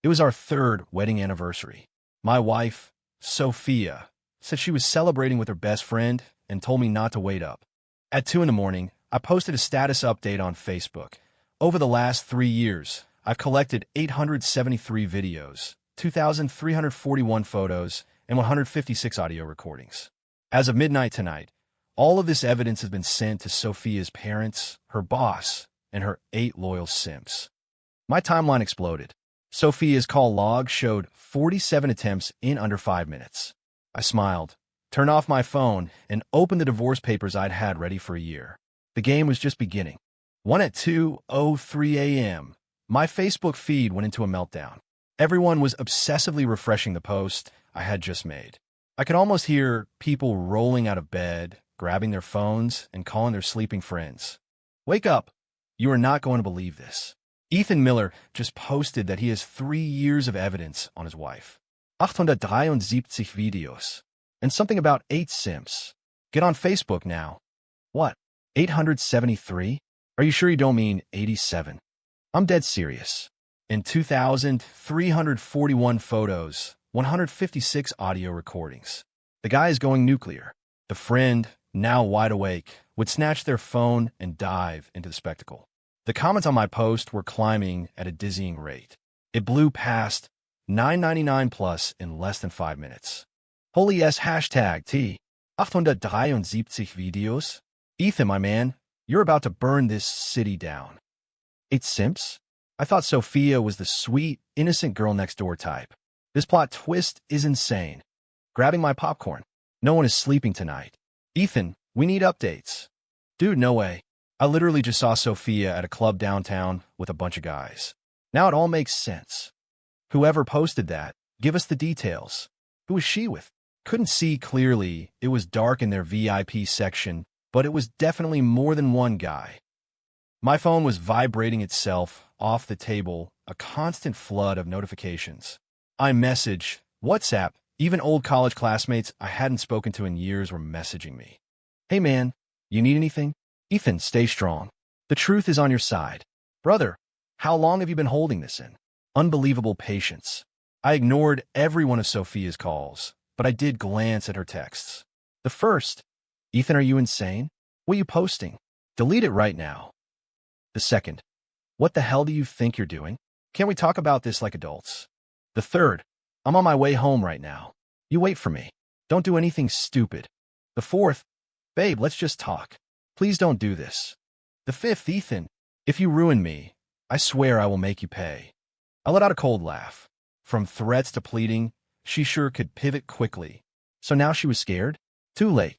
It was our third wedding anniversary. My wife, Sophia, said she was celebrating with her best friend and told me not to wait up. At 2 in the morning, I posted a status update on Facebook. Over the last 3 years, I've collected 873 videos, 2,341 photos, and 156 audio recordings. As of midnight tonight, all of this evidence has been sent to Sophia's parents, her boss, and her 8 loyal simps. My timeline exploded. Sophia's call log showed 47 attempts in under 5 minutes. I smiled, turned off my phone, and opened the divorce papers I'd had ready for a year. The game was just beginning. One at 2:03 a.m., my Facebook feed went into a meltdown. Everyone was obsessively refreshing the post I had just made. I could almost hear people rolling out of bed, grabbing their phones, and calling their sleeping friends. Wake up! You are not going to believe this. Ethan Miller just posted that he has 3 years of evidence on his wife. 873 videos. And something about 8 simps. Get on Facebook now. What? 873? Are you sure you don't mean 87? I'm dead serious. In 2,341 photos, 156 audio recordings. The guy is going nuclear. The friend, now wide awake, would snatch their phone and dive into the spectacle. The comments on my post were climbing at a dizzying rate. It blew past 999 plus in less than 5 minutes. Holy S hashtag T. 873 videos. Ethan, my man, you're about to burn this city down. 8 simps? I thought Sophia was the sweet, innocent girl next door type. This plot twist is insane. Grabbing my popcorn. No one is sleeping tonight. Ethan, we need updates. Dude, no way. I literally just saw Sophia at a club downtown with a bunch of guys. Now it all makes sense. Whoever posted that, give us the details. Who was she with? Couldn't see clearly. It was dark in their VIP section, but it was definitely more than one guy. My phone was vibrating itself off the table, a constant flood of notifications. iMessage, WhatsApp, even old college classmates I hadn't spoken to in years were messaging me. Hey man, you need anything? Ethan, stay strong. The truth is on your side. Brother, how long have you been holding this in? Unbelievable patience. I ignored every one of Sophia's calls, but I did glance at her texts. The first, Ethan, are you insane? What are you posting? Delete it right now. The second, what the hell do you think you're doing? Can't we talk about this like adults? The third, I'm on my way home right now. You wait for me. Don't do anything stupid. The fourth, babe, let's just talk. Please don't do this. The fifth, Ethan, if you ruin me, I swear I will make you pay. I let out a cold laugh. From threats to pleading, she sure could pivot quickly. So now she was scared? Too late.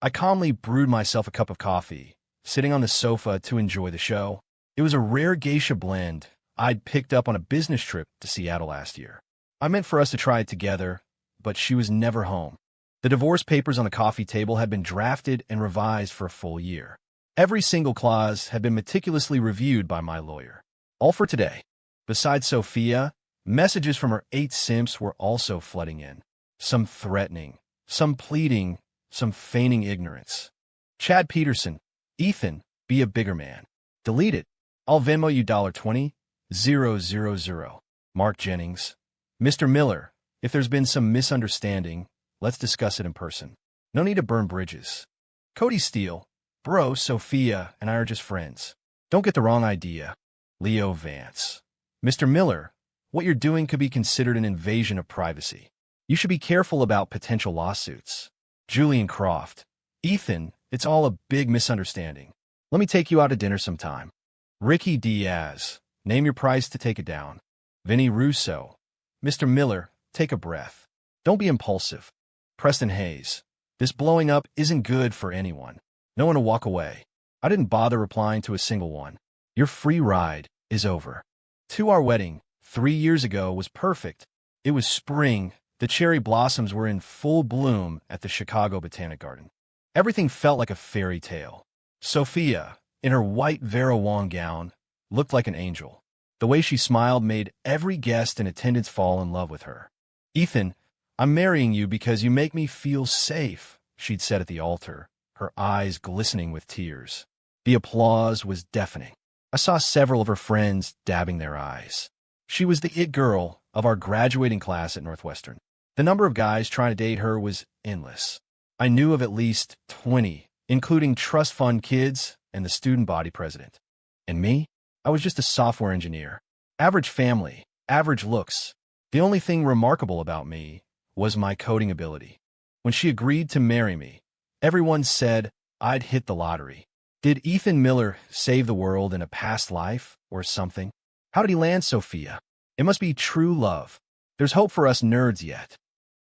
I calmly brewed myself a cup of coffee, sitting on the sofa to enjoy the show. It was a rare geisha blend I'd picked up on a business trip to Seattle last year. I meant for us to try it together, but she was never home. The divorce papers on the coffee table had been drafted and revised for a full year. Every single clause had been meticulously reviewed by my lawyer. All for today. Besides Sophia, messages from her 8 simps were also flooding in. Some threatening, some pleading, some feigning ignorance. Chad Peterson, Ethan, be a bigger man. Delete it. I'll Venmo you $20. 000. Mark Jennings. Mr. Miller, if there's been some misunderstanding, let's discuss it in person. No need to burn bridges. Cody Steele, bro, Sophia and I are just friends. Don't get the wrong idea. Leo Vance. Mr. Miller, what you're doing could be considered an invasion of privacy. You should be careful about potential lawsuits. Julian Croft. Ethan, it's all a big misunderstanding. Let me take you out to dinner sometime. Ricky Diaz. Name your price to take it down. Vinny Russo. Mr. Miller, take a breath. Don't be impulsive. Preston Hayes. This blowing up isn't good for anyone. No one will walk away. I didn't bother replying to a single one. Your free ride is over. To our wedding, 3 years ago, was perfect. It was spring. The cherry blossoms were in full bloom at the Chicago Botanic Garden. Everything felt like a fairy tale. Sophia, in her white Vera Wang gown, looked like an angel. The way she smiled made every guest in attendance fall in love with her. Ethan, I'm marrying you because you make me feel safe, she'd said at the altar, her eyes glistening with tears. The applause was deafening. I saw several of her friends dabbing their eyes. She was the it girl of our graduating class at Northwestern. The number of guys trying to date her was endless. I knew of at least 20, including trust fund kids and the student body president. And me? I was just a software engineer. Average family, average looks. The only thing remarkable about me was my coding ability. When she agreed to marry me, everyone said I'd hit the lottery. Did Ethan Miller save the world in a past life or something? How did he land Sophia? It must be true love. There's hope for us nerds yet.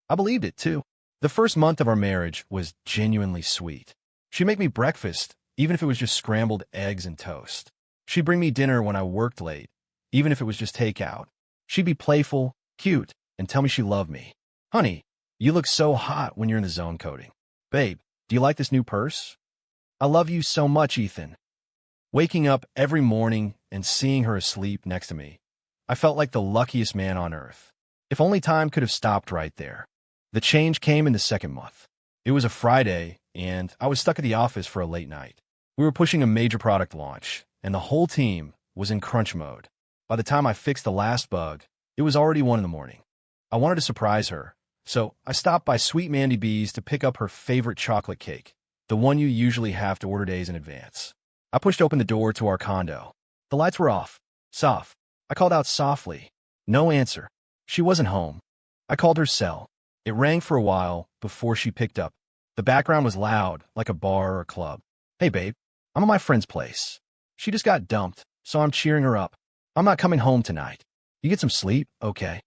I believed it, too. The first month of our marriage was genuinely sweet. She'd make me breakfast, even if it was just scrambled eggs and toast. She'd bring me dinner when I worked late, even if it was just takeout. She'd be playful, cute, and tell me she loved me. Honey, you look so hot when you're in the zone coding. Babe, do you like this new purse? I love you so much, Ethan. Waking up every morning and seeing her asleep next to me, I felt like the luckiest man on earth. If only time could have stopped right there. The change came in the second month. It was a Friday, and I was stuck at the office for a late night. We were pushing a major product launch, and the whole team was in crunch mode. By the time I fixed the last bug, it was already 1 a.m. I wanted to surprise her, so I stopped by Sweet Mandy B's to pick up her favorite chocolate cake, the one you usually have to order days in advance. I pushed open the door to our condo. The lights were off. Soft. I called out softly. No answer. She wasn't home. I called her cell. It rang for a while before she picked up. The background was loud, like a bar or a club. Hey, babe, I'm at my friend's place. She just got dumped, so I'm cheering her up. I'm not coming home tonight. You get some sleep, okay?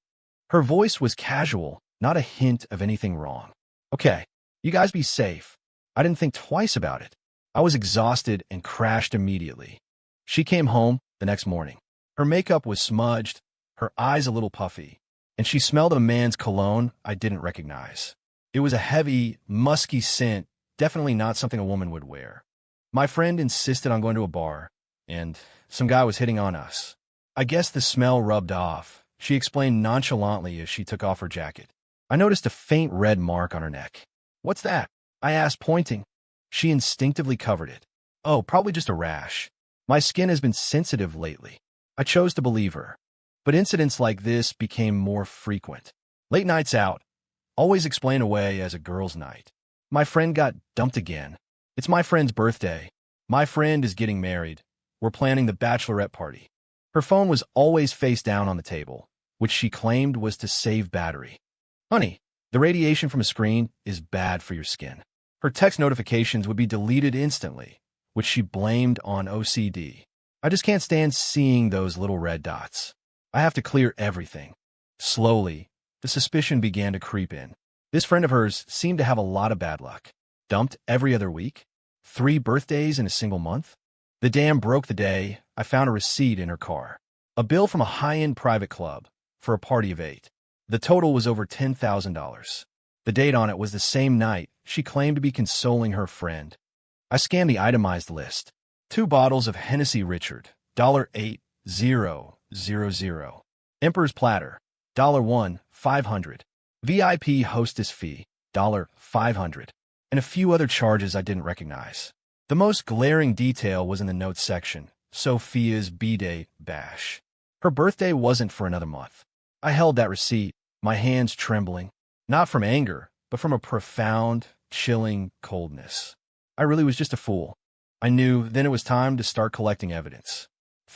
Her voice was casual, not a hint of anything wrong. Okay, you guys be safe. I didn't think twice about it. I was exhausted and crashed immediately. She came home the next morning. Her makeup was smudged, her eyes a little puffy, and she smelled a man's cologne I didn't recognize. It was a heavy, musky scent, definitely not something a woman would wear. My friend insisted on going to a bar, and some guy was hitting on us. I guess the smell rubbed off, she explained nonchalantly as she took off her jacket. I noticed a faint red mark on her neck. What's that? I asked, pointing. She instinctively covered it. Oh, probably just a rash. My skin has been sensitive lately. I chose to believe her. But incidents like this became more frequent. Late nights out, always explained away as a girl's night. My friend got dumped again. It's my friend's birthday. My friend is getting married. We're planning the bachelorette party. Her phone was always face down on the table, which she claimed was to save battery. Honey, the radiation from a screen is bad for your skin. Her text notifications would be deleted instantly, which she blamed on OCD. I just can't stand seeing those little red dots. I have to clear everything. Slowly, the suspicion began to creep in. This friend of hers seemed to have a lot of bad luck. Dumped every other week? 3 birthdays in a single month? The dam broke the day I found a receipt in her car. A bill from a high-end private club for a party of 8. The total was over $10,000. The date on it was the same night she claimed to be consoling her friend. I scanned the itemized list. 2 bottles of Hennessy Richard, $8,000. Emperor's Platter, $1, $500. VIP hostess fee, $500. And a few other charges I didn't recognize. The most glaring detail was in the notes section, Sophia's B-Day bash. Her birthday wasn't for another month. I held that receipt, my hands trembling, not from anger, but from a profound, chilling coldness. I really was just a fool. I knew then it was time to start collecting evidence.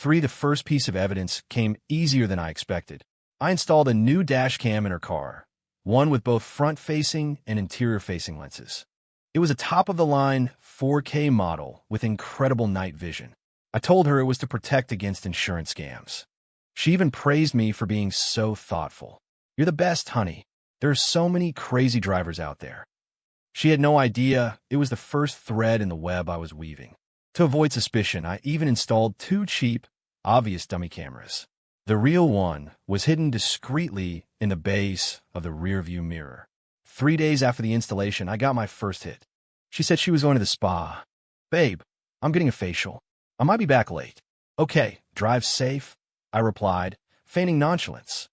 The first piece of evidence came easier than I expected. I installed a new dash cam in her car, one with both front-facing and interior-facing lenses. It was a top-of-the-line 4K model with incredible night vision. I told her it was to protect against insurance scams. She even praised me for being so thoughtful. You're the best, honey. There are so many crazy drivers out there. She had no idea it was the first thread in the web I was weaving. To avoid suspicion, I even installed 2 cheap, obvious dummy cameras. The real one was hidden discreetly in the base of the rearview mirror. 3 days after the installation, I got my first hit. She said she was going to the spa. Babe, I'm getting a facial. I might be back late. Okay, drive safe, I replied, feigning nonchalance.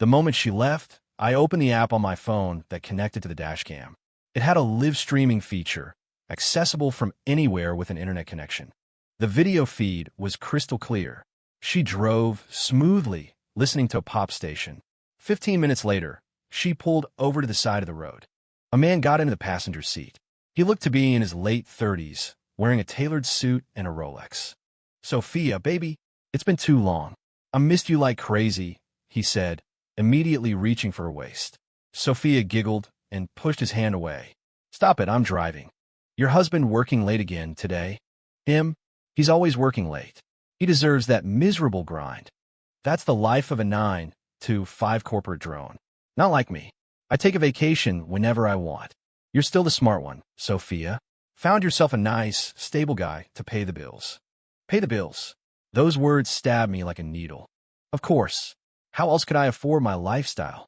The moment she left, I opened the app on my phone that connected to the dashcam. It had a live streaming feature, accessible from anywhere with an internet connection. The video feed was crystal clear. She drove smoothly, listening to a pop station. 15 minutes later, she pulled over to the side of the road. A man got into the passenger seat. He looked to be in his late 30s, wearing a tailored suit and a Rolex. "Sophia, baby, it's been too long. I missed you like crazy," he said, immediately reaching for her waist. Sophia giggled and pushed his hand away. "Stop it, I'm driving. Your husband working late again today?" "Him? He's always working late. He deserves that miserable grind. That's the life of a 9 to 5 corporate drone. Not like me. I take a vacation whenever I want. You're still the smart one, Sophia. Found yourself a nice, stable guy to pay the bills." Pay the bills. Those words stabbed me like a needle. Of course. How else could I afford my lifestyle?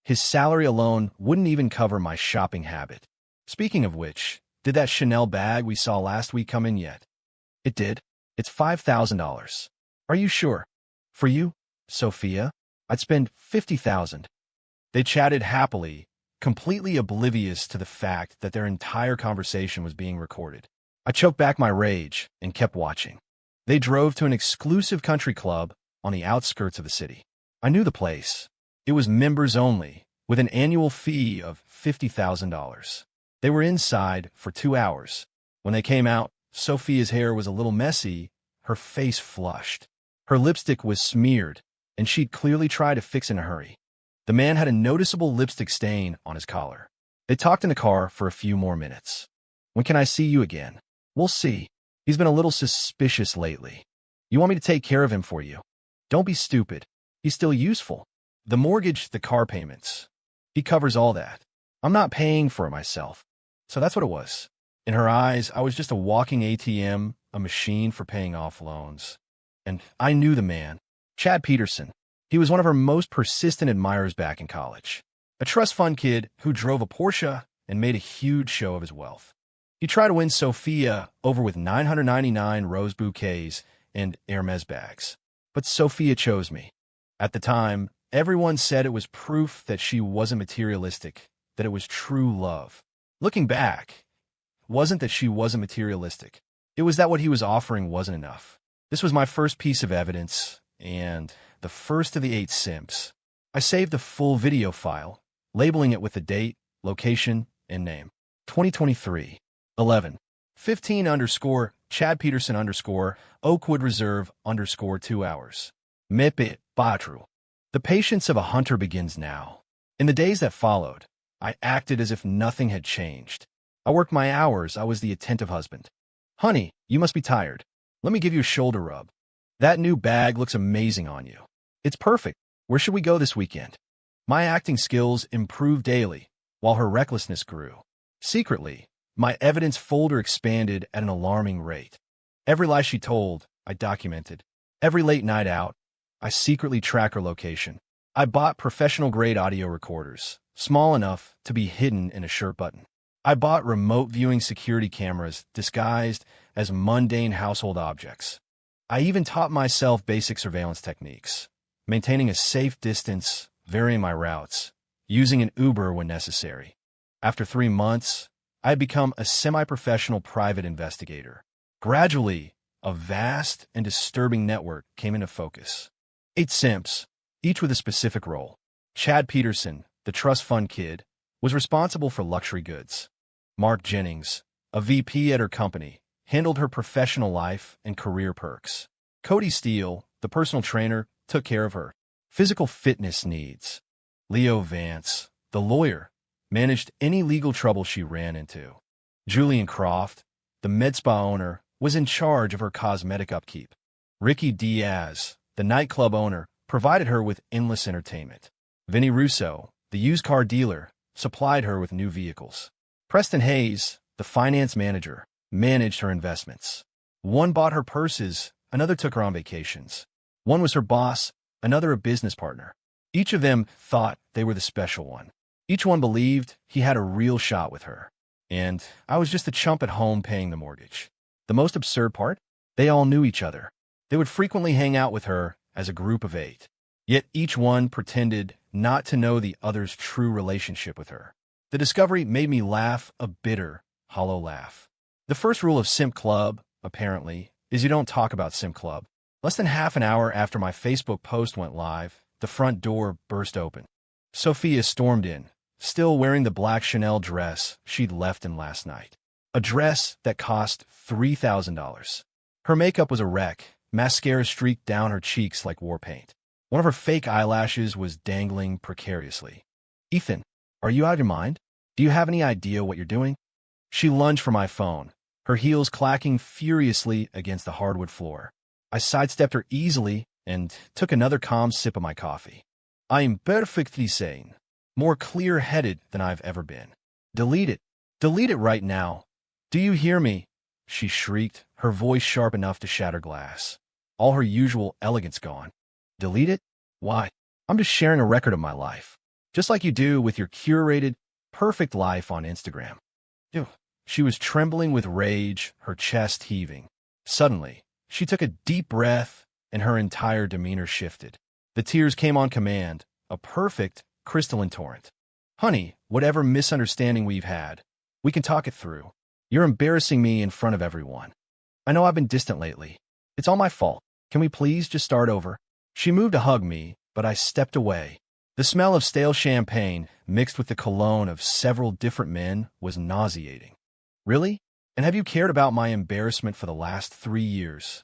His salary alone wouldn't even cover my shopping habit. Speaking of which, did that Chanel bag we saw last week come in yet? It did. It's $5,000. Are you sure? For you, Sophia, I'd spend $50,000. They chatted happily, completely oblivious to the fact that their entire conversation was being recorded. I choked back my rage and kept watching. They drove to an exclusive country club on the outskirts of the city. I knew the place. It was members only, with an annual fee of $50,000. They were inside for 2 hours. When they came out, Sophia's hair was a little messy, her face flushed. Her lipstick was smeared, and she'd clearly tried to fix in a hurry. The man had a noticeable lipstick stain on his collar. They talked in the car for a few more minutes. "When can I see you again?" "We'll see. He's been a little suspicious lately. You want me to take care of him for you?" "Don't be stupid. He's still useful. The mortgage, the car payments. He covers all that. I'm not paying for it myself." So that's what it was. In her eyes, I was just a walking ATM, a machine for paying off loans. And I knew the man, Chad Peterson. He was one of her most persistent admirers back in college. A trust fund kid who drove a Porsche and made a huge show of his wealth. He tried to win Sophia over with 999 rose bouquets and Hermes bags. But Sophia chose me. At the time, everyone said it was proof that she wasn't materialistic, that it was true love. Looking back, it wasn't that she wasn't materialistic. It was that what he was offering wasn't enough. This was my first piece of evidence, and the first of the 8 Simps. I saved the full video file, labeling it with the date, location, and name. 2023. 11. 15 _ Chad Peterson _ Oakwood Reserve _ 2 hours. Mepit Batru. The patience of a hunter begins now. In the days that followed, I acted as if nothing had changed. I worked my hours. I was the attentive husband. "Honey, you must be tired. Let me give you a shoulder rub. That new bag looks amazing on you. It's perfect. Where should we go this weekend?" My acting skills improved daily, while her recklessness grew. Secretly, my evidence folder expanded at an alarming rate. Every lie she told, I documented. Every late night out, I secretly tracked her location. I bought professional-grade audio recorders, small enough to be hidden in a shirt button. I bought remote viewing security cameras disguised as mundane household objects. I even taught myself basic surveillance techniques, maintaining a safe distance, varying my routes, using an Uber when necessary. After 3 months, I had become a semi-professional private investigator. Gradually, a vast and disturbing network came into focus. 8 Simps, each with a specific role. Chad Peterson, the trust fund kid, was responsible for luxury goods. Mark Jennings, a VP at her company, handled her professional life and career perks. Cody Steele, the personal trainer, took care of her physical fitness needs. Leo Vance, the lawyer, managed any legal trouble she ran into. Julian Croft, the med spa owner, was in charge of her cosmetic upkeep. Ricky Diaz, the nightclub owner, provided her with endless entertainment. Vinny Russo, the used car dealer, supplied her with new vehicles. Preston Hayes, the finance manager, managed her investments. One bought her purses, another took her on vacations. One was her boss, another a business partner. Each of them thought they were the special one. Each one believed he had a real shot with her. And I was just a chump at home paying the mortgage. The most absurd part? They all knew each other. They would frequently hang out with her as a group of 8. Yet each one pretended not to know the other's true relationship with her. The discovery made me laugh a bitter, hollow laugh. The first rule of Simp Club, apparently, is you don't talk about Simp Club. Less than half an hour after my Facebook post went live, the front door burst open. Sophia stormed in, still wearing the black Chanel dress she'd left in last night. A dress that cost $3,000. Her makeup was a wreck, mascara streaked down her cheeks like war paint. One of her fake eyelashes was dangling precariously. "Ethan, are you out of your mind? Do you have any idea what you're doing?" She lunged for my phone, her heels clacking furiously against the hardwood floor. I sidestepped her easily and took another calm sip of my coffee. "I am perfectly sane, more clear-headed than I've ever been. Delete it. Delete it right now. Do you hear me?" She shrieked, her voice sharp enough to shatter glass. All her usual elegance gone. "Delete it? Why? I'm just sharing a record of my life. Just like you do with your curated, perfect life on Instagram." Ew. She was trembling with rage, her chest heaving. Suddenly, she took a deep breath, and her entire demeanor shifted. The tears came on command, a perfect, crystalline torrent. "Honey, whatever misunderstanding we've had, we can talk it through. You're embarrassing me in front of everyone. I know I've been distant lately. It's all my fault. Can we please just start over?" She moved to hug me, but I stepped away. The smell of stale champagne, mixed with the cologne of several different men, was nauseating. "Really? And have you cared about my embarrassment for the last 3 years?"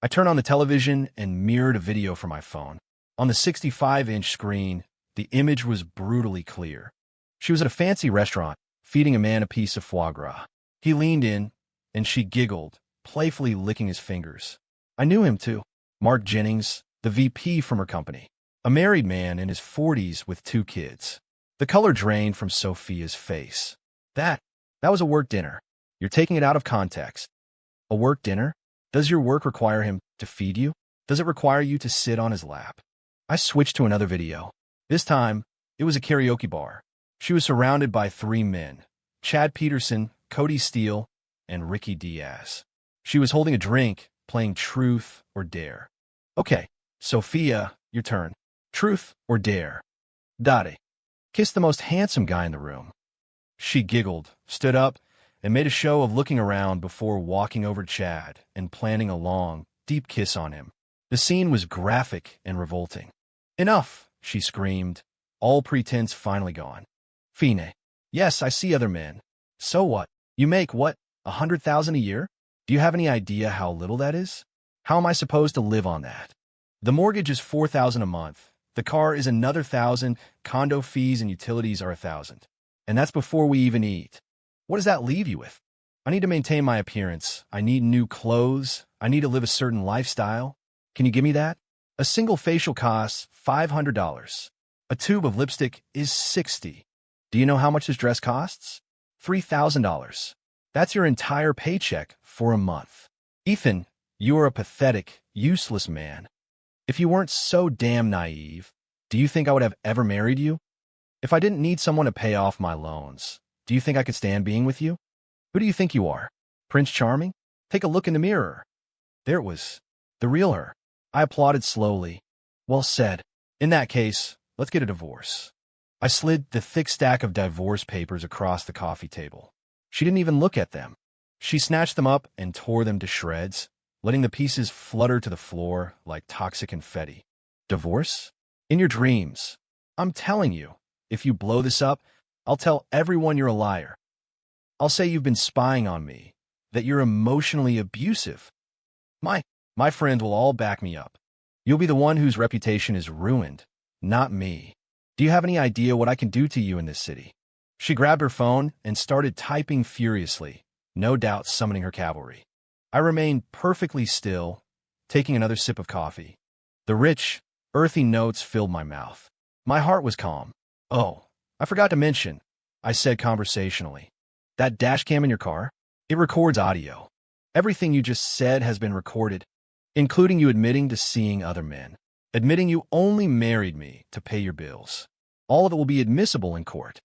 I turned on the television and mirrored a video from my phone. On the 65-inch screen, the image was brutally clear. She was at a fancy restaurant, feeding a man a piece of foie gras. He leaned in, and she giggled, playfully licking his fingers. I knew him, too. Mark Jennings, the VP from her company. A married man in his 40s with 2 kids. The color drained from Sophia's face. That was a work dinner. You're taking it out of context. A work dinner? Does your work require him to feed you? Does it require you to sit on his lap? I switched to another video. This time, it was a karaoke bar. She was surrounded by 3 men. Chad Peterson, Cody Steele, and Ricky Diaz. She was holding a drink, playing Truth or Dare. "Okay, Sophia, your turn. Truth or Dare?" "Dare. Kiss the most handsome guy in the room." She giggled, stood up, and made a show of looking around before walking over to Chad and planting a long, deep kiss on him. The scene was graphic and revolting. "Enough," she screamed, all pretense finally gone. "Fine. Yes, I see other men. So what? You make, what, 100,000 a year? Do you have any idea how little that is? How am I supposed to live on that? The mortgage is $4,000 a month. The car is another $1,000. Condo fees and utilities are $1,000. And that's before we even eat. What does that leave you with? I need to maintain my appearance. I need new clothes. I need to live a certain lifestyle. Can you give me that? A single facial costs $500. A tube of lipstick is $60. Do you know how much this dress costs? $3,000. That's your entire paycheck for a month. Ethan, you are a pathetic, useless man. If you weren't so damn naive, do you think I would have ever married you? If I didn't need someone to pay off my loans, do you think I could stand being with you? Who do you think you are? Prince Charming? Take a look in the mirror." There it was, the real her. I applauded slowly. "Well said. In that case, let's get a divorce." I slid the thick stack of divorce papers across the coffee table. She didn't even look at them. She snatched them up and tore them to shreds, letting the pieces flutter to the floor like toxic confetti. "Divorce? In your dreams. I'm telling you, if you blow this up, I'll tell everyone you're a liar. I'll say you've been spying on me, that you're emotionally abusive. My friends will all back me up. You'll be the one whose reputation is ruined, not me. Do you have any idea what I can do to you in this city?" She grabbed her phone and started typing furiously, no doubt summoning her cavalry. I remained perfectly still, taking another sip of coffee. The rich, earthy notes filled my mouth. My heart was calm. "Oh, I forgot to mention," I said conversationally. "That dash cam in your car? It records audio. Everything you just said has been recorded, including you admitting to seeing other men, admitting you only married me to pay your bills. All of it will be admissible in court."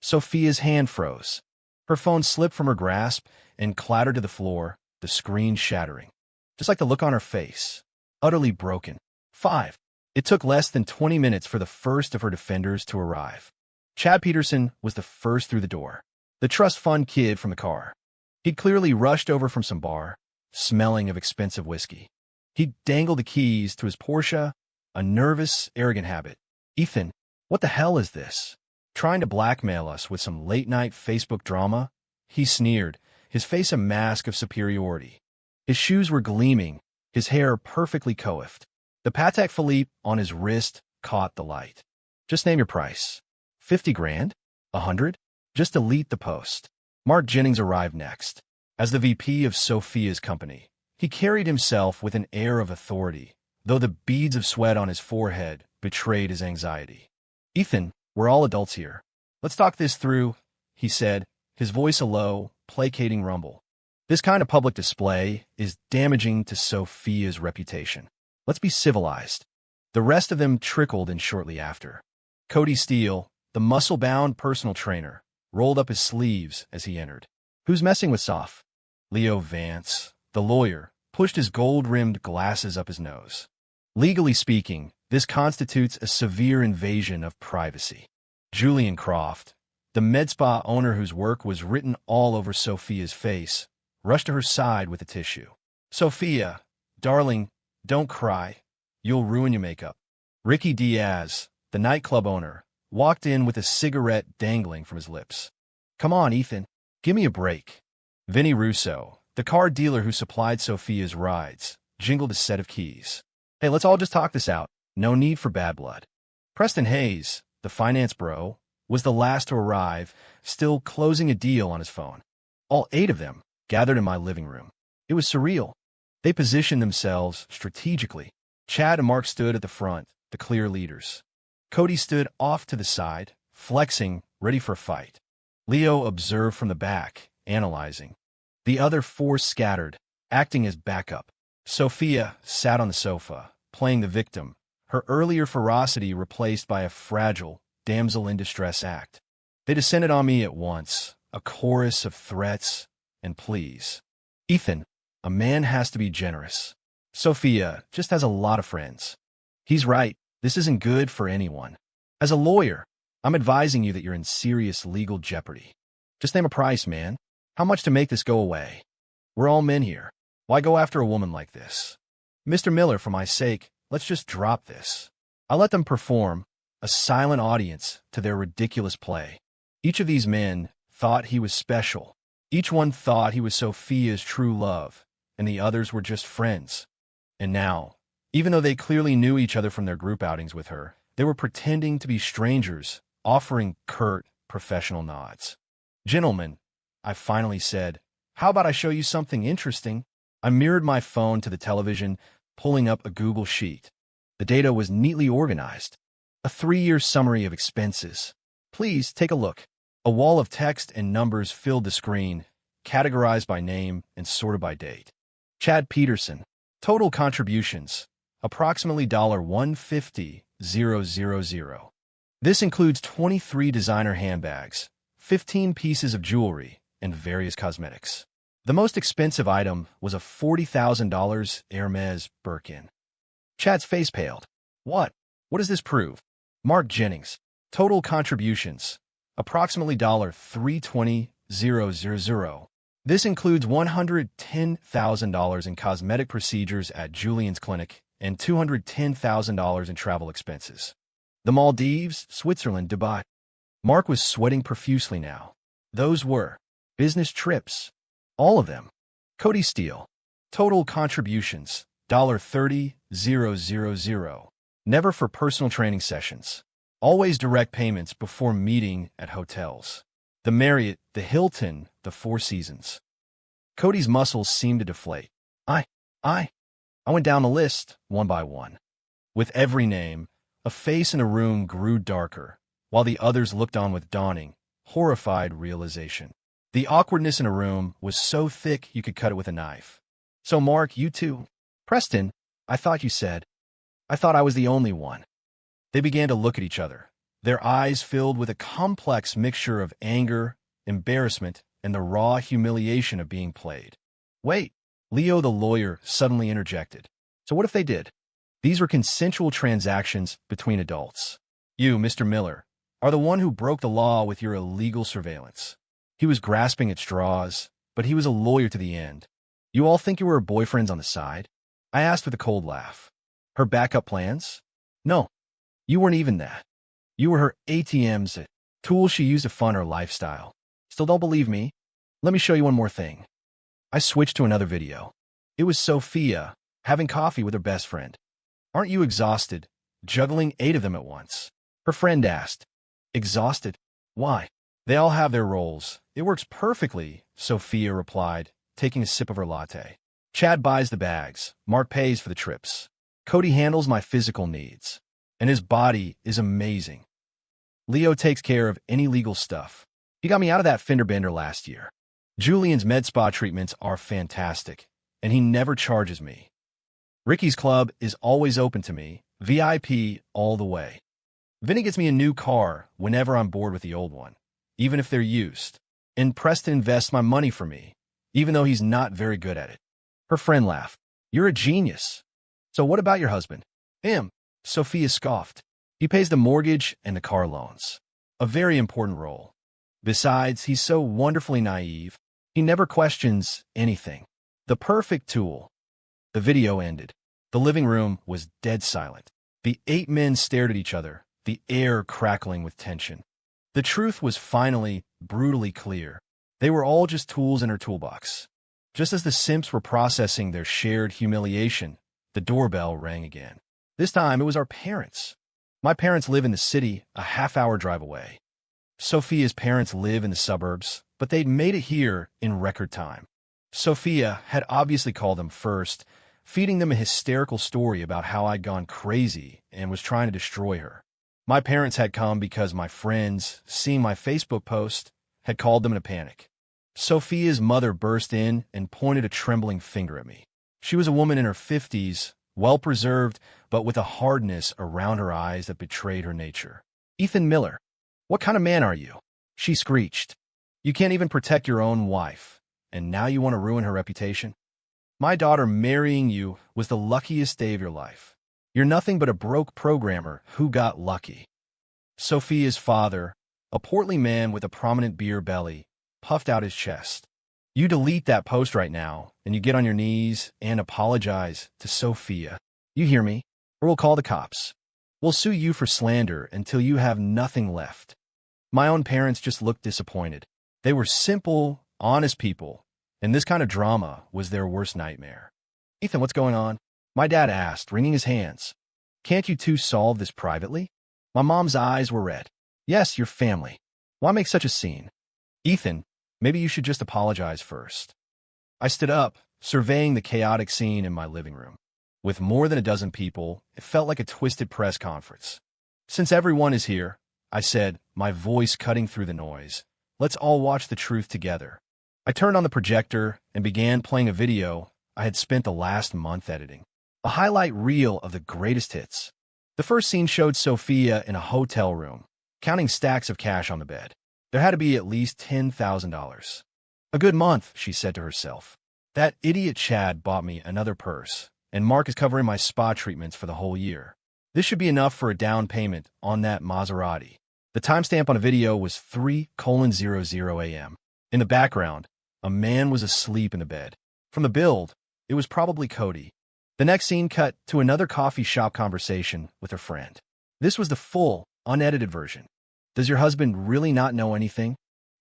Sophia's hand froze. Her phone slipped from her grasp and clattered to the floor, the screen shattering. Just like the look on her face. Utterly broken. 5. It took less than 20 minutes for the first of her defenders to arrive. Chad Peterson was the first through the door. The trust fund kid from the car. He'd clearly rushed over from some bar, smelling of expensive whiskey. He dangled the keys to his Porsche, a nervous, arrogant habit. Ethan, what the hell is this? Trying to blackmail us with some late-night Facebook drama? He sneered, his face a mask of superiority. His shoes were gleaming, his hair perfectly coiffed. The Patek Philippe on his wrist caught the light. Just name your price. 50 grand? 100? Just delete the post. Mark Jennings arrived next. As the VP of Sophia's company, he carried himself with an air of authority, though the beads of sweat on his forehead betrayed his anxiety. Ethan, we're all adults here. Let's talk this through, he said, his voice a low, placating rumble. This kind of public display is damaging to Sophia's reputation. Let's be civilized. The rest of them trickled in shortly after. Cody Steele, the muscle-bound personal trainer, rolled up his sleeves as he entered. Who's messing with Soph? Leo Vance, the lawyer, pushed his gold-rimmed glasses up his nose. Legally speaking, this constitutes a severe invasion of privacy. Julian Croft, the med spa owner whose work was written all over Sophia's face, rushed to her side with a tissue. Sophia, darling, don't cry. You'll ruin your makeup. Ricky Diaz, the nightclub owner, walked in with a cigarette dangling from his lips. Come on, Ethan, give me a break. Vinny Russo, the car dealer who supplied Sophia's rides, jingled a set of keys. Hey, let's all just talk this out. No need for bad blood. Preston Hayes, the finance bro, was the last to arrive, still closing a deal on his phone. All 8 of them gathered in my living room. It was surreal. They positioned themselves strategically. Chad and Mark stood at the front, the clear leaders. Cody stood off to the side, flexing, ready for a fight. Leo observed from the back, analyzing. The other 4 scattered, acting as backup. Sophia sat on the sofa, playing the victim, her earlier ferocity replaced by a fragile, damsel-in-distress act. They descended on me at once, a chorus of threats and pleas. Ethan, a man has to be generous. Sophia just has a lot of friends. He's right, this isn't good for anyone. As a lawyer, I'm advising you that you're in serious legal jeopardy. Just name a price, man. How much to make this go away? We're all men here. Why go after a woman like this? Mr. Miller, for my sake, let's just drop this. I let them perform, a silent audience, to their ridiculous play. Each of these men thought he was special. Each one thought he was Sophia's true love, and the others were just friends. And now, even though they clearly knew each other from their group outings with her, they were pretending to be strangers, offering curt, professional nods. Gentlemen, I finally said, how about I show you something interesting? I mirrored my phone to the television, pulling up a Google sheet. The data was neatly organized. A 3-year summary of expenses. Please take a look. A wall of text and numbers filled the screen, categorized by name and sorted by date. Chad Peterson. Total contributions, approximately $150,000. This includes 23 designer handbags, 15 pieces of jewelry, and various cosmetics. The most expensive item was a $40,000 Hermes Birkin. Chad's face paled. What? What does this prove? Mark Jennings. Total contributions, approximately $320,000. This includes $110,000 in cosmetic procedures at Julian's clinic and $210,000 in travel expenses. The Maldives, Switzerland, Dubai. Mark was sweating profusely now. Those were business trips. All of them. Cody Steele. Total contributions, $30,000. Never for personal training sessions. Always direct payments before meeting at hotels. The Marriott, the Hilton, the Four Seasons. Cody's muscles seemed to deflate. I went down the list, one by one. With every name, a face in a room grew darker, while the others looked on with dawning, horrified realization. The awkwardness in a room was so thick you could cut it with a knife. So, Mark, you too. Preston, I thought you said. I thought I was the only one. They began to look at each other, their eyes filled with a complex mixture of anger, embarrassment, and the raw humiliation of being played. Wait, Leo the lawyer suddenly interjected. So what if they did? These were consensual transactions between adults. You, Mr. Miller, are the one who broke the law with your illegal surveillance. He was grasping at straws, but he was a lawyer to the end. You all think you were boyfriends on the side? I asked with a cold laugh. Her backup plans? No, you weren't even that. You were her ATMs, tools she used to fund her lifestyle. Still don't believe me? Let me show you one more thing. I switched to another video. It was Sophia having coffee with her best friend. Aren't you exhausted, juggling 8 of them at once? Her friend asked. Exhausted? Why? They all have their roles. It works perfectly, Sophia replied, taking a sip of her latte. Chad buys the bags. Mark pays for the trips. Cody handles my physical needs. And his body is amazing. Leo takes care of any legal stuff. He got me out of that fender bender last year. Julian's med spa treatments are fantastic, and he never charges me. Ricky's club is always open to me, VIP all the way. Vinny gets me a new car whenever I'm bored with the old one, even if they're used. And Preston invests my money for me, even though he's not very good at it. Her friend laughed. You're a genius. So what about your husband? Him. Sophia scoffed. He pays the mortgage and the car loans. A very important role. Besides, he's so wonderfully naive. He never questions anything. The perfect tool. The video ended. The living room was dead silent. The 8 men stared at each other, the air crackling with tension. The truth was finally brutally clear. They were all just tools in her toolbox. Just as the Simps were processing their shared humiliation, the doorbell rang again. This time, it was our parents. My parents live in the city, a half-hour drive away. Sophia's parents live in the suburbs, but they'd made it here in record time. Sophia had obviously called them first, feeding them a hysterical story about how I'd gone crazy and was trying to destroy her. My parents had come because my friends, seeing my Facebook post, had called them in a panic. Sophia's mother burst in and pointed a trembling finger at me. She was a woman in her 50s, well-preserved, but with a hardness around her eyes that betrayed her nature. Ethan Miller, what kind of man are you? She screeched. You can't even protect your own wife, and now you want to ruin her reputation? My daughter marrying you was the luckiest day of your life. You're nothing but a broke programmer who got lucky. Sophia's father, a portly man with a prominent beer belly, puffed out his chest. You delete that post right now, and you get on your knees and apologize to Sophia. You hear me? Or we'll call the cops. We'll sue you for slander until you have nothing left. My own parents just looked disappointed. They were simple, honest people, and this kind of drama was their worst nightmare. Ethan, what's going on? My dad asked, wringing his hands. Can't you two solve this privately? My mom's eyes were red. Yes, your family. Why make such a scene? Ethan, maybe you should just apologize first. I stood up, surveying the chaotic scene in my living room. With more than a dozen people, it felt like a twisted press conference. Since everyone is here, I said, my voice cutting through the noise, let's all watch the truth together. I turned on the projector and began playing a video I had spent the last month editing. A highlight reel of the greatest hits. The first scene showed Sophia in a hotel room, counting stacks of cash on the bed. There had to be at least $10,000. A good month, she said to herself. That idiot Chad bought me another purse, and Mark is covering my spa treatments for the whole year. This should be enough for a down payment on that Maserati. The timestamp on a video was 3:00 a.m. In the background, a man was asleep in the bed. From the build, it was probably Cody. The next scene cut to another coffee shop conversation with a friend. This was the full, unedited version. Does your husband really not know anything?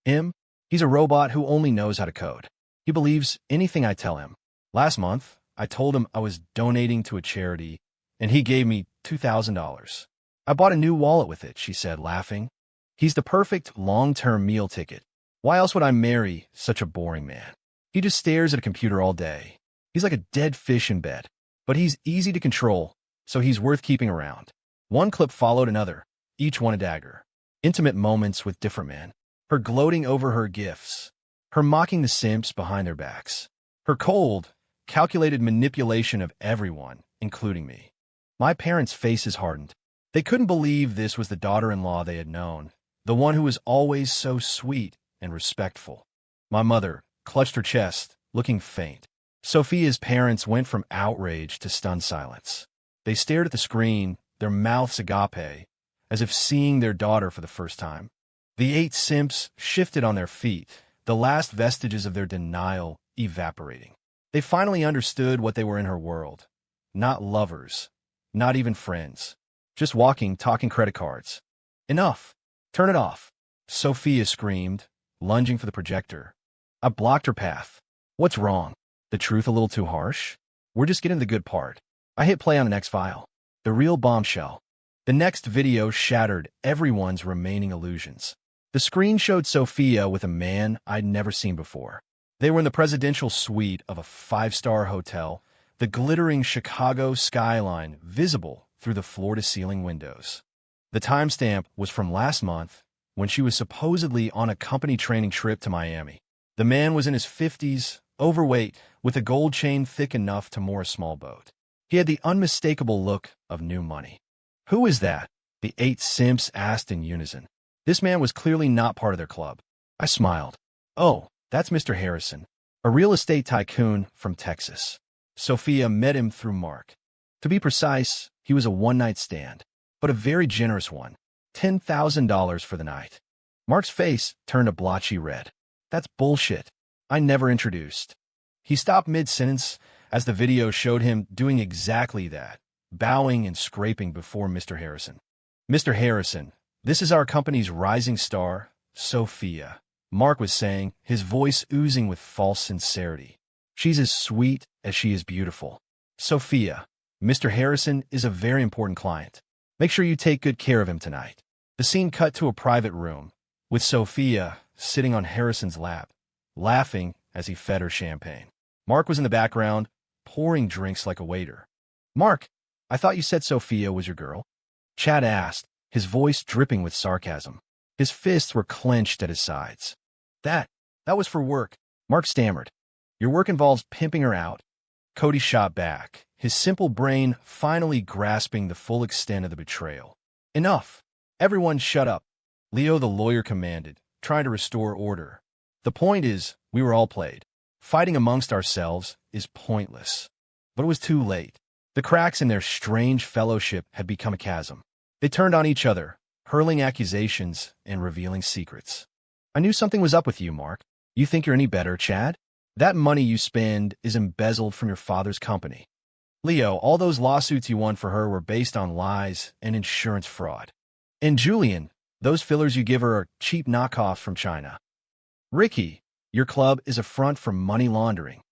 Him? He's a robot who only knows how to code. He believes anything I tell him. Last month, I told him I was donating to a charity, and he gave me $2,000. I bought a new wallet with it, she said, laughing. He's the perfect long-term meal ticket. Why else would I marry such a boring man? He just stares at a computer all day. He's like a dead fish in bed. But he's easy to control, so he's worth keeping around. One clip followed another, each one a dagger. Intimate moments with different men. Her gloating over her gifts. Her mocking the Simps behind their backs. Her cold, calculated manipulation of everyone, including me. My parents' faces hardened. They couldn't believe this was the daughter-in-law they had known, the one who was always so sweet and respectful. My mother clutched her chest, looking faint. Sophia's parents went from outrage to stunned silence. They stared at the screen, their mouths agape, as if seeing their daughter for the first time. The 8 Simps shifted on their feet, the last vestiges of their denial evaporating. They finally understood what they were in her world. Not lovers, not even friends. Just walking, talking credit cards. Enough. Turn it off. Sophia screamed, lunging for the projector. I blocked her path. What's wrong? The truth a little too harsh? We're just getting to the good part. I hit play on the next file. The real bombshell. The next video shattered everyone's remaining illusions. The screen showed Sophia with a man I'd never seen before. They were in the presidential suite of a five-star hotel, the glittering Chicago skyline visible through the floor-to-ceiling windows. The timestamp was from last month, when she was supposedly on a company training trip to Miami. The man was in his 50s, overweight, with a gold chain thick enough to moor a small boat. He had the unmistakable look of new money. "Who is that?" the 8 Simps asked in unison. This man was clearly not part of their club. I smiled. "Oh, that's Mr. Harrison, a real estate tycoon from Texas." Sophia met him through Mark. To be precise, he was a one-night stand, but a very generous one. $10,000 for the night. Mark's face turned a blotchy red. "That's bullshit. I never introduced." He stopped mid-sentence as the video showed him doing exactly that, bowing and scraping before Mr. Harrison. "Mr. Harrison, this is our company's rising star, Sophia," Mark was saying, his voice oozing with false sincerity. "She's as sweet as she is beautiful. Sophia, Mr. Harrison is a very important client. Make sure you take good care of him tonight." The scene cut to a private room, with Sophia sitting on Harrison's lap, laughing as he fed her champagne. Mark was in the background, pouring drinks like a waiter. "Mark, I thought you said Sophia was your girl?" Chad asked, his voice dripping with sarcasm. His fists were clenched at his sides. That was for work," Mark stammered. "Your work involves pimping her out." Cody shot back, his simple brain finally grasping the full extent of the betrayal. "Enough. Everyone shut up," Leo the lawyer commanded, trying to restore order. "The point is, we were all played. Fighting amongst ourselves is pointless." But it was too late. The cracks in their strange fellowship had become a chasm. They turned on each other, hurling accusations and revealing secrets. "I knew something was up with you, Mark. You think you're any better, Chad? That money you spend is embezzled from your father's company. Leo, all those lawsuits you won for her were based on lies and insurance fraud. And Julian, those fillers you give her are cheap knockoffs from China. Ricky, your club is a front for money laundering."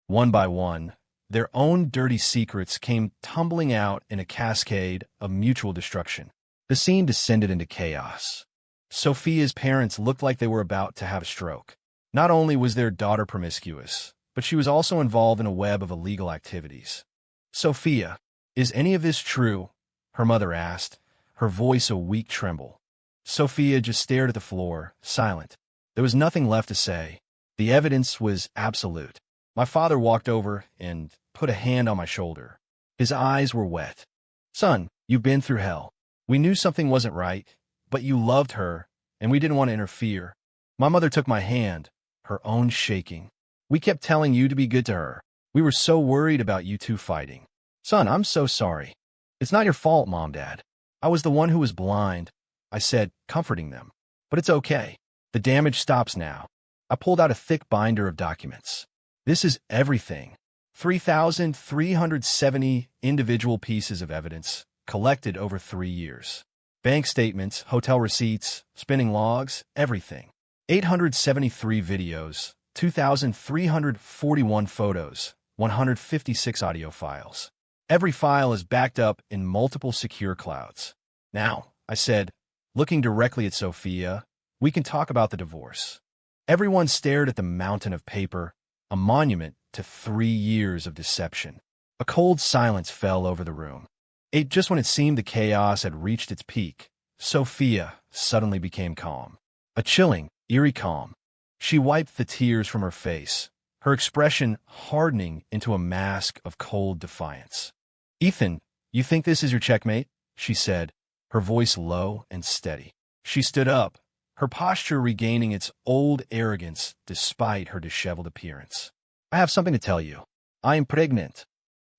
One by one, their own dirty secrets came tumbling out in a cascade of mutual destruction. The scene descended into chaos. Sophia's parents looked like they were about to have a stroke. Not only was their daughter promiscuous, but she was also involved in a web of illegal activities. "Sophia, is any of this true?" her mother asked, her voice a weak tremble. Sophia just stared at the floor, silent. There was nothing left to say. The evidence was absolute. My father walked over and put a hand on my shoulder. His eyes were wet. "Son, you've been through hell. We knew something wasn't right, but you loved her, and we didn't want to interfere." My mother took my hand, her own shaking. "We kept telling you to be good to her. We were so worried about you two fighting." "Son, I'm so sorry." "It's not your fault, Mom, Dad. I was the one who was blind," I said, comforting them. "But it's okay. The damage stops now." I pulled out a thick binder of documents. This is everything. 3,370 individual pieces of evidence collected over 3 years. Bank statements, hotel receipts, spending logs, everything. 873 videos, 2,341 photos, 156 audio files. Every file is backed up in multiple secure clouds. "Now," I said, looking directly at Sophia, "we can talk about the divorce." Everyone stared at the mountain of paper, a monument to 3 years of deception. A cold silence fell over the room. Just when it seemed the chaos had reached its peak, Sophia suddenly became calm. A chilling, eerie calm. She wiped the tears from her face, her expression hardening into a mask of cold defiance. "Ethan, you think this is your checkmate?" she said, her voice low and steady. She stood up, her posture regaining its old arrogance despite her disheveled appearance. "I have something to tell you. I am pregnant."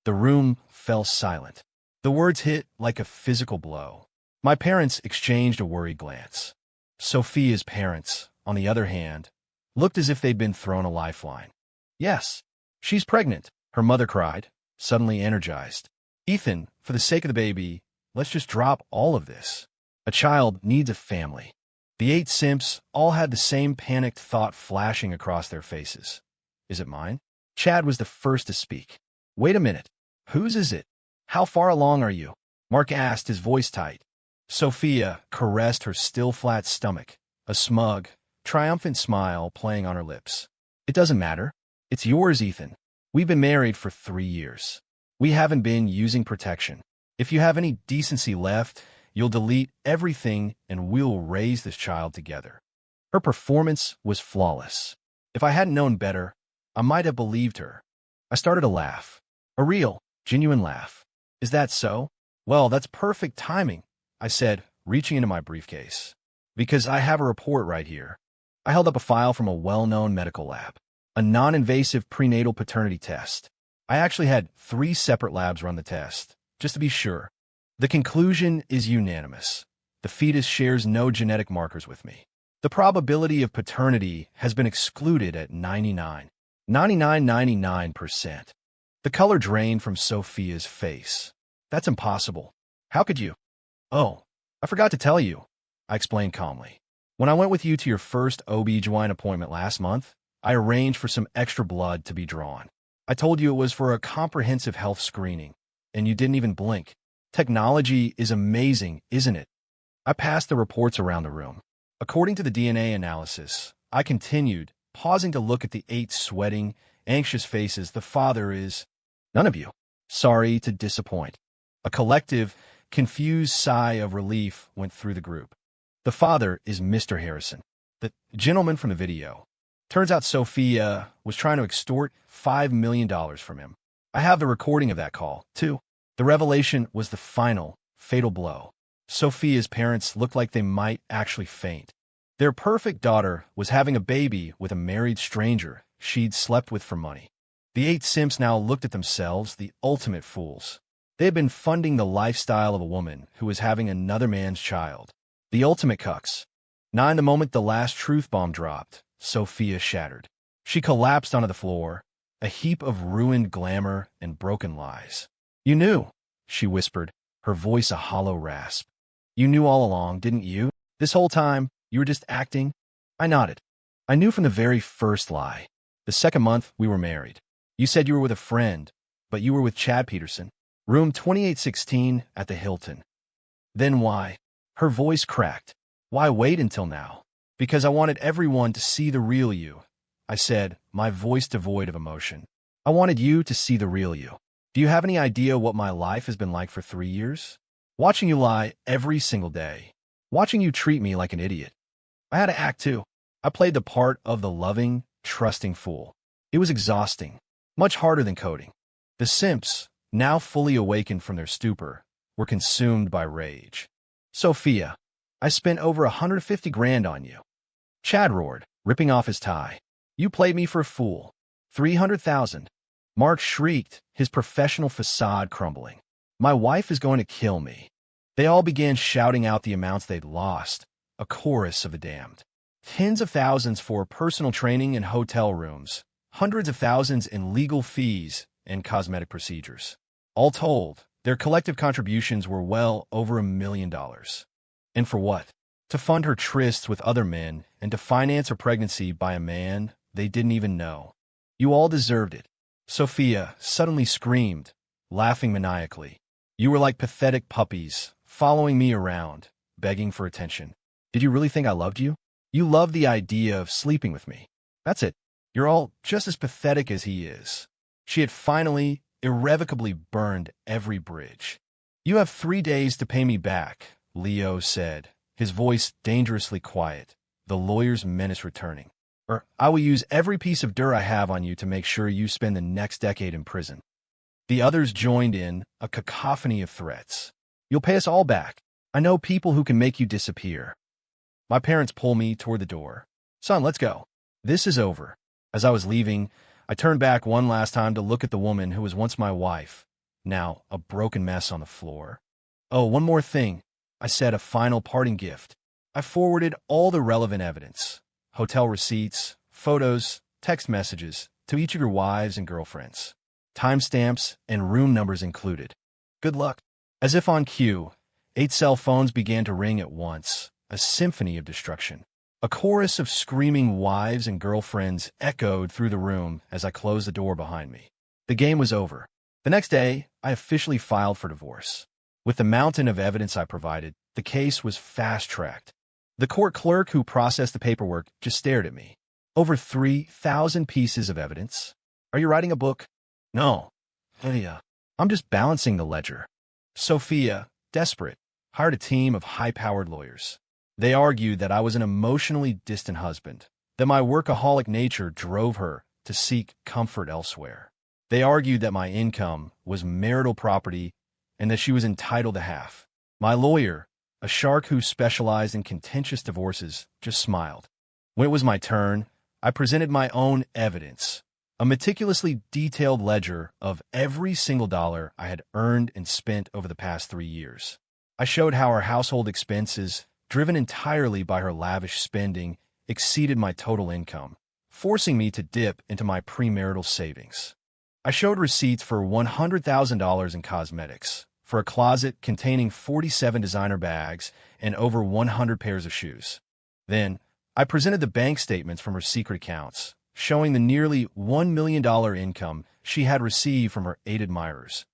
The room fell silent. The words hit like a physical blow. My parents exchanged a worried glance. Sophia's parents, on the other hand, looked as if they'd been thrown a lifeline. "Yes, she's pregnant," her mother cried, suddenly energized. "Ethan, for the sake of the baby, let's just drop all of this. A child needs a family. The 8 simps all had the same panicked thought flashing across their faces. Is it mine? Chad was the first to speak. Wait a minute. Whose is it? How far along are you? Mark asked, his voice tight. Sophia caressed her still flat stomach, a smug, triumphant smile playing on her lips. It doesn't matter. It's yours, Ethan. We've been married for 3 years. We haven't been using protection. If you have any decency left, you'll delete everything and we'll raise this child together. Her performance was flawless. If I hadn't known better, I might have believed her. I started to laugh. A real, genuine laugh. Is that so? Well, that's perfect timing, I said, reaching into my briefcase. Because I have a report right here. I held up a file from a well-known medical lab. A non-invasive prenatal paternity test. I actually had 3 separate labs run the test, just to be sure. The conclusion is unanimous. The fetus shares no genetic markers with me. The probability of paternity has been excluded at 99.99%. The color drained from Sophia's face. That's impossible. How could you? Oh, I forgot to tell you, I explained calmly. When I went with you to your first OB/GYN appointment last month, I arranged for some extra blood to be drawn. I told you it was for a comprehensive health screening, and you didn't even blink. Technology is amazing, isn't it? I passed the reports around the room. According to the DNA analysis, I continued, pausing to look at the 8 sweating, anxious faces. The father is none of you. Sorry to disappoint. A collective, confused sigh of relief went through the group. The father is Mr. Harrison, the gentleman from the video. Turns out Sophia was trying to extort $5 million from him. I have the recording of that call, too. The revelation was the final, fatal blow. Sophia's parents looked like they might actually faint. Their perfect daughter was having a baby with a married stranger she'd slept with for money. The 8 simps now looked at themselves, the ultimate fools. They had been funding the lifestyle of a woman who was having another man's child. The ultimate cucks. Now, in the moment the last truth bomb dropped, Sophia shattered. She collapsed onto the floor, a heap of ruined glamour and broken lies. You knew, she whispered, her voice a hollow rasp. You knew all along, didn't you? This whole time, you were just acting? I nodded. I knew from the very first lie. The second month we were married. You said you were with a friend, but you were with Chad Peterson. Room 2816 at the Hilton. Then why? Her voice cracked. Why wait until now? Because I wanted everyone to see the real you, I said, my voice devoid of emotion. I wanted you to see the real you. Do you have any idea what my life has been like for 3 years? Watching you lie every single day. Watching you treat me like an idiot. I had to act too. I played the part of the loving, trusting fool. It was exhausting. Much harder than coding. The simps, now fully awakened from their stupor, were consumed by rage. Sophia, I spent over 150 grand on you. Chad roared, ripping off his tie. You played me for a fool. 300,000. Mark shrieked, his professional facade crumbling. My wife is going to kill me. They all began shouting out the amounts they'd lost, a chorus of the damned. Tens of thousands for personal training and hotel rooms, hundreds of thousands in legal fees and cosmetic procedures. All told, their collective contributions were well over $1 million. And for what? To fund her trysts with other men and to finance her pregnancy by a man they didn't even know. You all deserved it. Sophia suddenly screamed, laughing maniacally. You were like pathetic puppies, following me around, begging for attention. Did you really think I loved you? You loved the idea of sleeping with me. That's it. You're all just as pathetic as he is. She had finally, irrevocably burned every bridge. You have 3 days to pay me back, Leo said, his voice dangerously quiet, the lawyer's menace returning. Or I will use every piece of dirt I have on you to make sure you spend the next decade in prison. The others joined in, a cacophony of threats. You'll pay us all back. I know people who can make you disappear. My parents pull me toward the door. Son, let's go. This is over. As I was leaving, I turned back one last time to look at the woman who was once my wife, now a broken mess on the floor. Oh, one more thing, I said, a final parting gift. I forwarded all the relevant evidence, hotel receipts, photos, text messages, to each of your wives and girlfriends. Timestamps and room numbers included. Good luck. As if on cue, 8 cell phones began to ring at once, a symphony of destruction. A chorus of screaming wives and girlfriends echoed through the room as I closed the door behind me. The game was over. The next day, I officially filed for divorce. With the mountain of evidence I provided, the case was fast-tracked. The court clerk who processed the paperwork just stared at me. Over 3,000 pieces of evidence? Are you writing a book? No. Lydia, I'm just balancing the ledger. Sophia, desperate, hired a team of high-powered lawyers. They argued that I was an emotionally distant husband, that my workaholic nature drove her to seek comfort elsewhere. They argued that my income was marital property and that she was entitled to half. My lawyer, a shark who specialized in contentious divorces, just smiled. When it was my turn, I presented my own evidence, a meticulously detailed ledger of every single dollar I had earned and spent over the past 3 years. I showed how her household expenses, driven entirely by her lavish spending, exceeded my total income, forcing me to dip into my premarital savings. I showed receipts for $100,000 in cosmetics, for a closet containing 47 designer bags and over 100 pairs of shoes. Then, I presented the bank statements from her secret accounts, showing the nearly $1 million income she had received from her 8 admirers,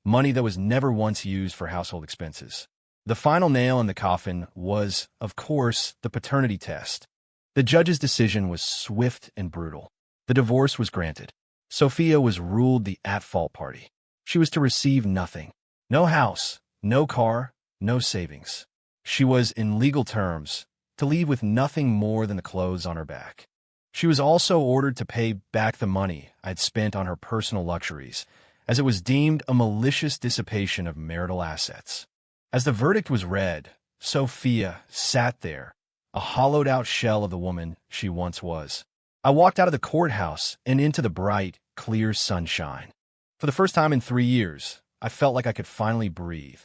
money that was never once used for household expenses. The final nail in the coffin was, of course, the paternity test. The judge's decision was swift and brutal. The divorce was granted. Sophia was ruled the at-fault party. She was to receive nothing. No house, no car, no savings. She was, in legal terms, to leave with nothing more than the clothes on her back. She was also ordered to pay back the money I'd spent on her personal luxuries, as it was deemed a malicious dissipation of marital assets. As the verdict was read, Sophia sat there, a hollowed-out shell of the woman she once was. I walked out of the courthouse and into the bright, clear sunshine. For the first time in 3 years, I felt like I could finally breathe.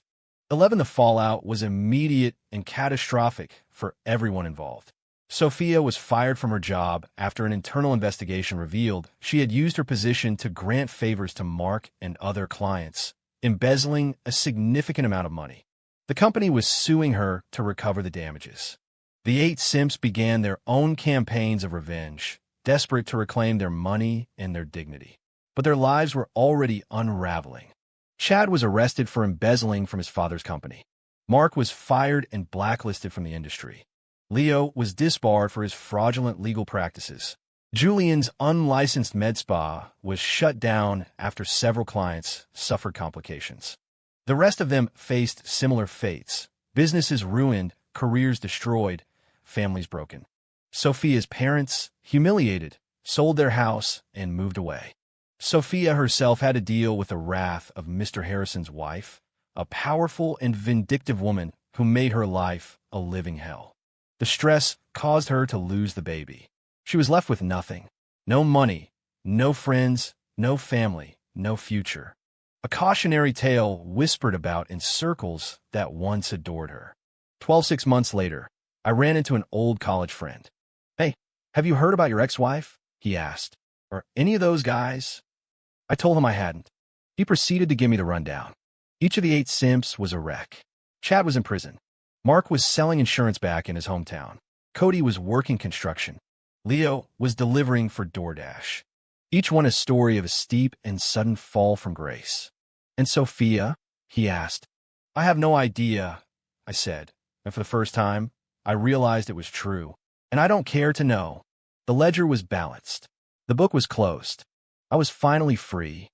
11. The fallout was immediate and catastrophic for everyone involved. Sophia was fired from her job after an internal investigation revealed she had used her position to grant favors to Mark and other clients, embezzling a significant amount of money. The company was suing her to recover the damages. The 8 Simps began their own campaigns of revenge, desperate to reclaim their money and their dignity. But their lives were already unraveling. Chad was arrested for embezzling from his father's company. Mark was fired and blacklisted from the industry. Leo was disbarred for his fraudulent legal practices. Julian's unlicensed med spa was shut down after several clients suffered complications. The rest of them faced similar fates: businesses ruined, careers destroyed, families broken. Sophia's parents, humiliated, sold their house and moved away. Sophia herself had to deal with the wrath of Mr. Harrison's wife, a powerful and vindictive woman who made her life a living hell. The stress caused her to lose the baby. She was left with nothing. No money, no friends, no family, no future. A cautionary tale whispered about in circles that once adored her. 6 months later, I ran into an old college friend. "Hey, have you heard about your ex-wife?" he asked. "Or any of those guys?" I told him I hadn't. He proceeded to give me the rundown. Each of the 8 Simps was a wreck. Chad was in prison. Mark was selling insurance back in his hometown. Cody was working construction. Leo was delivering for DoorDash. Each one a story of a steep and sudden fall from grace. "And Sophia?" he asked. "I have no idea," I said, and for the first time, I realized it was true. And I don't care to know. The ledger was balanced. The book was closed. I was finally free.